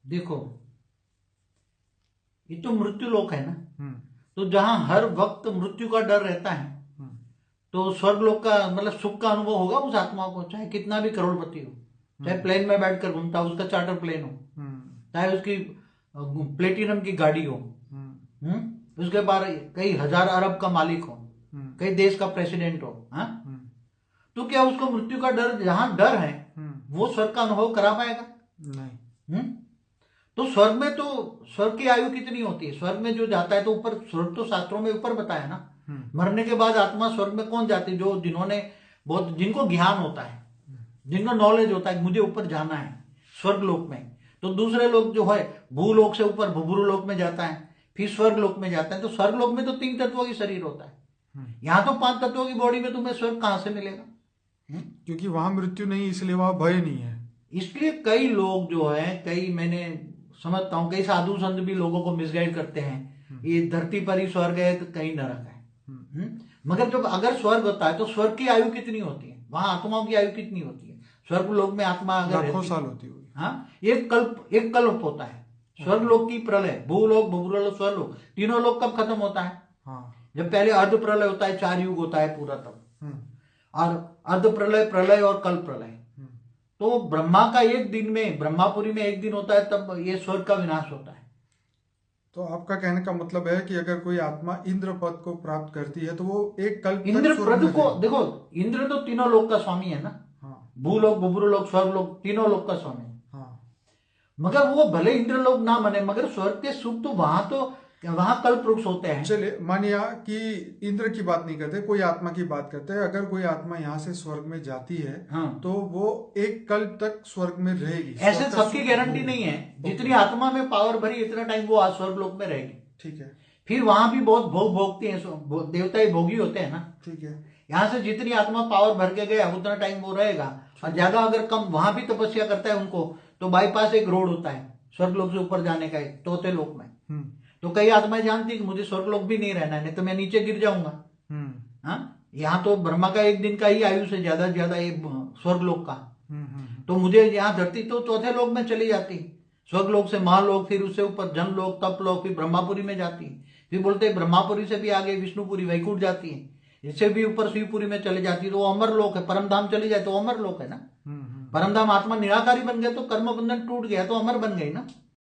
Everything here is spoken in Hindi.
देखो, ये तो मृत्यु लोक है ना, हम्म। तो जहां हर वक्त मृत्यु का डर रहता है, हम्म। तो स्वर्ग लोक का मतलब सुख का अनुभव होगा उस आत्मा को, चाहे कितना भी करोड़पति हो, चाहे हम्म। प्लेन में बैठकर घूमता हो, उसका चार्टर प्लेन हो, हम्म। चाहे उसकी प्लेटिनम की गाड़ी हो, हम्म। उसके बाद कई हजार अरब का मालिक हो, हम्म। कई देश का प्रेसिडेंट हो, हाँ, हम्म। तो क्या उसको मृत्यु का डर, जहां डर है वो स्वर्ग का अनुभव करा पाएगा? नहीं। हम्म तो स्वर्ग में तो, स्वर्ग की आयु कितनी होती है? स्वर्ग में जो जाता है तो ऊपर, स्वर्ग तो शास्त्रों में ऊपर बताया ना, मरने के बाद आत्मा स्वर्ग में कौन जाती है? जो जिन्होंने बहुत, जिनको ज्ञान होता है, जिनको नॉलेज होता है मुझे ऊपर जाना है स्वर्ग लोक में, तो दूसरे लोग जो है भूलोक से ऊपर भूभुर लोक में जाता है, फिर स्वर्ग लोक में जाता है। तो स्वर्ग लोक में तो 3 तत्वों की शरीर होता है, यहाँ तो 5 तत्वों की बॉडी में तुम्हें स्वर्ग कहां से मिलेगा? क्योंकि वहां मृत्यु नहीं, इसलिए वहां भय नहीं है। इसलिए कई लोग जो है, कई, मैंने समझता हूँ कई साधु संत भी लोगों को मिसगाइड करते हैं, ये धरती पर ही स्वर्ग है तो कहीं नरक है। मगर जब अगर स्वर्ग होता है तो स्वर्ग की आयु कितनी होती है? वहां आत्माओं की आयु कितनी होती है? स्वर्ग लोक में आत्मा अगर लाखों रहती साल होती होगी। हाँ, एक कल्प होता है। स्वर्ग लोक की प्रलय, भूलोक, भूलोक, स्वर्ग, तीनों लोग कब खत्म होता है? हाँ। जब पहले अर्ध प्रलय होता है, 4 युग होता है पूरा तब, हम्म। और अर्ध प्रलय, प्रलय और कल प्रलय। तो ब्रह्मा का एक दिन में, ब्रह्मापुरी में एक दिन होता है, तब ये स्वर्ग का विनाश होता है। तो आपका कहने का मतलब है कि अगर कोई आत्मा इंद्र पद को प्राप्त करती है तो वो एक कल्प तक इंद्र स्वर्ग प्रद में को रहेगी। देखो, इंद्र तो तीनों लोक का स्वामी है ना, हाँ। भूलोक, भूभुलोक, स्वर्ग लोक, तीनों लोक का स्वामी। हाँ। मगर वो भले इंद्र लोक ना बने, मगर स्वर्ग के सुख तो वहां, तो वहां कल्प वृक्ष होते हैं। चलिए मानिए कि इंद्र की बात नहीं करते, कोई आत्मा की बात करते हैं। अगर कोई आत्मा यहाँ से स्वर्ग में जाती है हाँ, तो वो एक कल्प तक स्वर्ग में रहेगी, ऐसे स्वर्ग का सबकी सुख गारंटी भोग। नहीं है। जितनी ओके। आत्मा में पावर भरी, इतना टाइम वो स्वर्ग लोक में रहेगी। ठीक है। फिर वहां भी बहुत भोग भोगती हैं, देवता ही भोगी होते हैं ना। ठीक है। यहाँ से जितनी आत्मा पावर भर के गया उतना टाइम वो रहेगा, और ज्यादा अगर कम वहां भी तपस्या करता है उनको, तो बाईपास एक रोड होता है स्वर्ग लोक से ऊपर जाने का, एक तोते लोक में। तो कई आत्माएं जानती कि मुझे स्वर्ग लोक भी नहीं रहना है, नहीं तो मैं नीचे गिर जाऊंगा। हाँ, यहाँ तो ब्रह्मा का एक दिन का ही आयु से ज्यादा से ज्यादा ये स्वर्ग लोक का, तो मुझे यहाँ धरती तो चौथे लोक में चली जाती, स्वर्ग लोक से महालोक, फिर उससे ऊपर जन लोक, तप लोक, फिर ब्रह्मापुरी में जाती, फिर बोलते हैं ब्रह्मापुरी से भी आगे विष्णुपुरी, वैकुंठ जाती है, इससे भी ऊपर शिवपुरी में चले जाती है, तो वो अमर लोक है। परम धाम चली जाए तो अमर लोक है ना। परम धाम आत्मा निराकारी बन गया तो कर्म बंधन टूट गया तो अमर बन गई ना।